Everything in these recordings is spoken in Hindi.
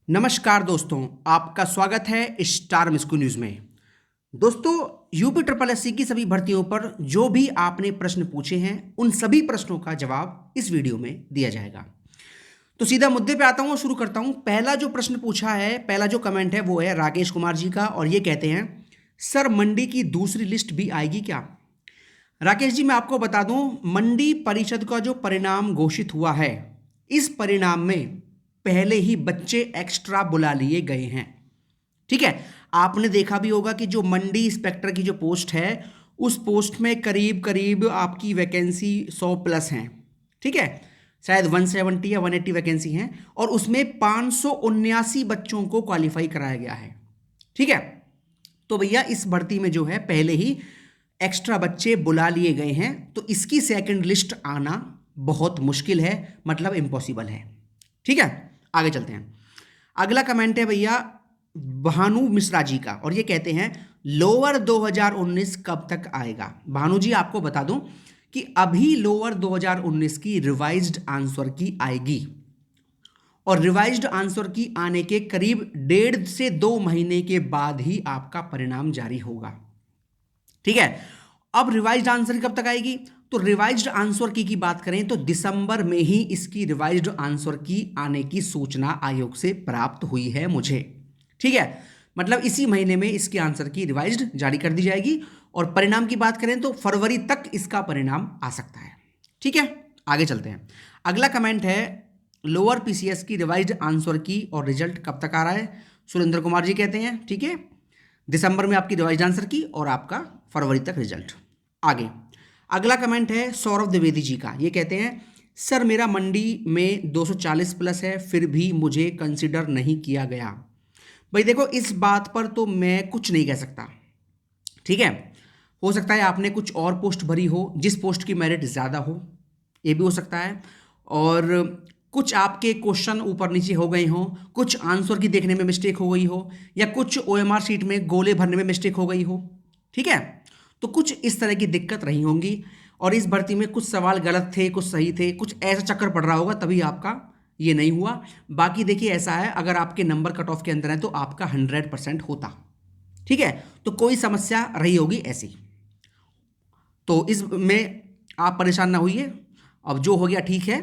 नमस्कार दोस्तों, आपका स्वागत है स्टार मिस्कू न्यूज़ में। दोस्तों, यूपी ट्रिपल एससी की सभी भर्तियों पर जो भी आपने प्रश्न पूछे हैं उन सभी प्रश्नों का जवाब इस वीडियो में दिया जाएगा। तो सीधा मुद्दे पे आता हूँ और शुरू करता हूँ। पहला जो प्रश्न पूछा है, पहला जो कमेंट है वो है राकेश कुमार जी का, और ये कहते हैं सर मंडी की दूसरी लिस्ट भी आएगी क्या? राकेश जी, मैं आपको बता दूं, मंडी परिषद का जो परिणाम घोषित हुआ है, इस परिणाम में पहले ही बच्चे एक्स्ट्रा बुला लिए गए हैं। ठीक है, आपने देखा भी होगा कि जो मंडी इंस्पेक्टर की जो पोस्ट है, उस पोस्ट में करीब करीब आपकी वैकेंसी 100 प्लस हैं। ठीक है, शायद 170 या 180 वैकेंसी हैं, और उसमें 579 बच्चों को क्वालिफाई कराया गया है। ठीक है, तो भैया इस भर्ती में जो है पहले ही एक्स्ट्रा बच्चे बुला लिए गए हैं, तो इसकी सेकंड लिस्ट आना बहुत मुश्किल है, मतलब इम्पॉसिबल है। ठीक है, आगे चलते हैं। अगला कमेंट है भैया भानु मिश्रा जी का, और ये कहते हैं लोअर 2019 कब तक आएगा? भानु जी, आपको बता दूं कि अभी लोअर 2019 की रिवाइज्ड आंसर की आएगी, और रिवाइज्ड आंसर की आने के करीब 1.5 से 2 महीने के बाद ही आपका परिणाम जारी होगा। ठीक है, अब रिवाइज्ड आंसर कब तक आएगी? तो रिवाइज्ड आंसर की बात करें तो दिसंबर में ही इसकी रिवाइज्ड आंसर की आने की सूचना आयोग से प्राप्त हुई है मुझे। ठीक है, मतलब इसी महीने में इसके आंसर की रिवाइज्ड जारी कर दी जाएगी, और परिणाम की बात करें तो फरवरी तक इसका परिणाम आ सकता है। ठीक है, आगे चलते हैं। अगला कमेंट है लोअर पीसीएस की रिवाइज्ड आंसर की और रिजल्ट कब तक आ रहा है? सुरेंद्र कुमार जी कहते हैं ठीक है, दिसंबर में आपकी रिवाइज्ड आंसर की और आपका फरवरी तक रिजल्ट। आगे अगला कमेंट है सौरभ द्विवेदी जी का, ये कहते हैं सर मेरा मंडी में 240 प्लस है, फिर भी मुझे कंसिडर नहीं किया गया। भाई देखो, इस बात पर तो मैं कुछ नहीं कह सकता। ठीक है, हो सकता है आपने कुछ और पोस्ट भरी हो जिस पोस्ट की मेरिट ज़्यादा हो, ये भी हो सकता है, और कुछ आपके क्वेश्चन ऊपर नीचे हो गए हों, कुछ आंसर की देखने में मिस्टेक हो गई हो, या कुछ ओएमआर शीट में गोले भरने में मिस्टेक हो गई हो। ठीक है, तो कुछ इस तरह की दिक्कत रही होंगी, और इस भर्ती में कुछ सवाल गलत थे, कुछ सही थे, कुछ ऐसा चक्कर पड़ रहा होगा, तभी आपका ये नहीं हुआ। बाकी देखिए, ऐसा है, अगर आपके नंबर कट ऑफ के अंदर है तो आपका 100% होता। ठीक है, तो कोई समस्या रही होगी ऐसी, तो इसमें आप परेशान ना होइए। अब जो हो गया ठीक है,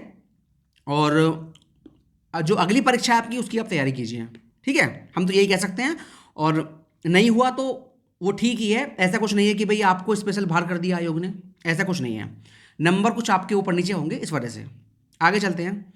और जो अगली परीक्षा है आपकी, उसकी आप तैयारी कीजिए। ठीक है, हम तो यही कह सकते हैं, और नहीं हुआ तो वो ठीक ही है। ऐसा कुछ नहीं है कि भाई आपको स्पेशल बाहर कर दिया आयोग ने, ऐसा कुछ नहीं है। नंबर कुछ आपके ऊपर नीचे होंगे इस वजह से। आगे चलते हैं।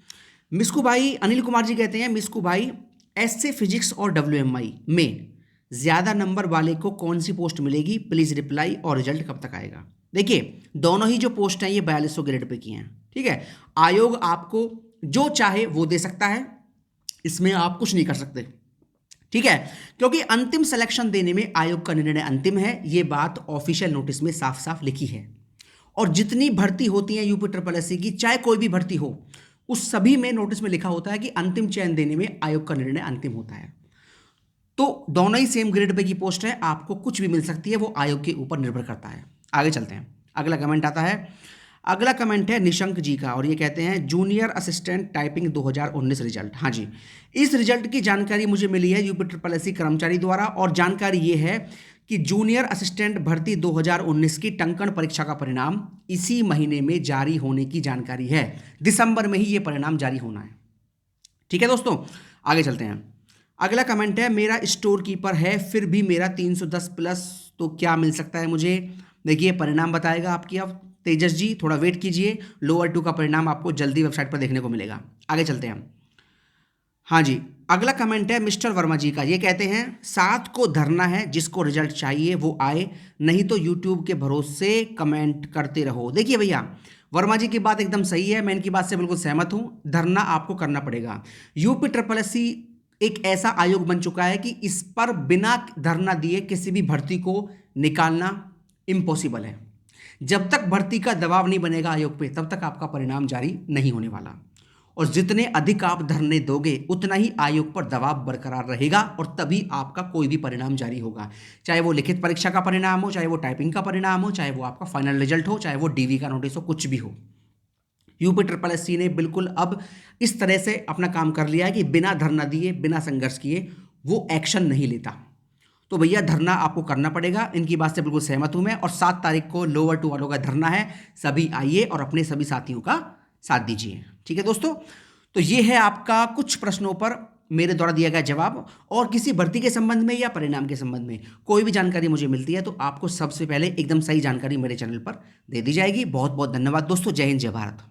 मिस्कू भाई, अनिल कुमार जी कहते हैं मिस्कू भाई एसए फिजिक्स और डब्ल्यूएमआई में ज़्यादा नंबर वाले को कौन सी पोस्ट मिलेगी? प्लीज़ रिप्लाई, और रिजल्ट कब तक आएगा? देखिए, दोनों ही जो पोस्ट हैं ये 4200 ग्रेड पे की हैं। ठीक है, आयोग आपको जो चाहे वो दे सकता है, इसमें आप कुछ नहीं कर सकते। ठीक है, क्योंकि अंतिम सिलेक्शन देने में आयोग का निर्णय अंतिम है, ये बात ऑफिशियल नोटिस में साफ साफ लिखी है। और जितनी भर्ती होती है यूपी ट्रिपल एससी की, चाहे कोई भी भर्ती हो, उस सभी में नोटिस में लिखा होता है कि अंतिम चयन देने में आयोग का निर्णय अंतिम होता है। तो दोनों ही सेम ग्रेड पे की पोस्ट है, आपको कुछ भी मिल सकती है, वो आयोग के ऊपर निर्भर करता है। आगे चलते हैं। अगला कमेंट आता है, अगला कमेंट है निशंक जी का, और ये कहते हैं जूनियर असिस्टेंट टाइपिंग 2019 रिजल्ट। हाँ जी, इस रिजल्ट की जानकारी मुझे मिली है यूपी ट्रिपल एससी कर्मचारी द्वारा, और जानकारी ये है कि जूनियर असिस्टेंट भर्ती 2019 की टंकण परीक्षा का परिणाम इसी महीने में जारी होने की जानकारी है। दिसंबर में ही ये परिणाम जारी होना है। ठीक है दोस्तों, आगे चलते हैं। अगला कमेंट है मेरा स्टोर कीपर है, फिर भी मेरा 310 प्लस, तो क्या मिल सकता है मुझे? देखिए, परिणाम बताएगा आपकी। अब तेजस जी थोड़ा वेट कीजिए, लोअर 2 का परिणाम आपको जल्दी वेबसाइट पर देखने को मिलेगा। आगे चलते हैं। हाँ जी, अगला कमेंट है मिस्टर वर्मा जी का, ये कहते हैं 7 को धरना है, जिसको रिजल्ट चाहिए वो आए, नहीं तो यूट्यूब के भरोसे कमेंट करते रहो। देखिए भैया, वर्मा जी की बात एकदम सही है, मैं इनकी बात से बिल्कुल सहमत हूँ। धरना आपको करना पड़ेगा। यूपी ट्रिपल एससी एक ऐसा आयोग बन चुका है कि इस पर बिना धरना दिए किसी भी भर्ती को निकालना इम्पॉसिबल है। जब तक भर्ती का दबाव नहीं बनेगा आयोग पे, तब तक आपका परिणाम जारी नहीं होने वाला। और जितने अधिक आप धरने दोगे, उतना ही आयोग पर दबाव बरकरार रहेगा, और तभी आपका कोई भी परिणाम जारी होगा। चाहे वो लिखित परीक्षा का परिणाम हो, चाहे वो टाइपिंग का परिणाम हो, चाहे वो आपका फाइनल रिजल्ट हो, चाहे वो डीवी का नोटिस हो, कुछ भी हो। यूपी ट्रिपल एससी ने बिल्कुल अब इस तरह से अपना काम कर लिया है कि बिना धरना दिए, बिना संघर्ष किए वो एक्शन नहीं लेता। तो भैया धरना आपको करना पड़ेगा, इनकी बात से बिल्कुल सहमत हूं मैं। और 7 तारीख को लोअर 2 वालों का धरना है, सभी आइए और अपने सभी साथियों का साथ दीजिए। ठीक है दोस्तों, तो ये है आपका कुछ प्रश्नों पर मेरे द्वारा दिया गया जवाब। और किसी भर्ती के संबंध में या परिणाम के संबंध में कोई भी जानकारी मुझे मिलती है तो आपको सबसे पहले एकदम सही जानकारी मेरे चैनल पर दे दी जाएगी। बहुत बहुत धन्यवाद दोस्तों। जय हिंद, जय भारत।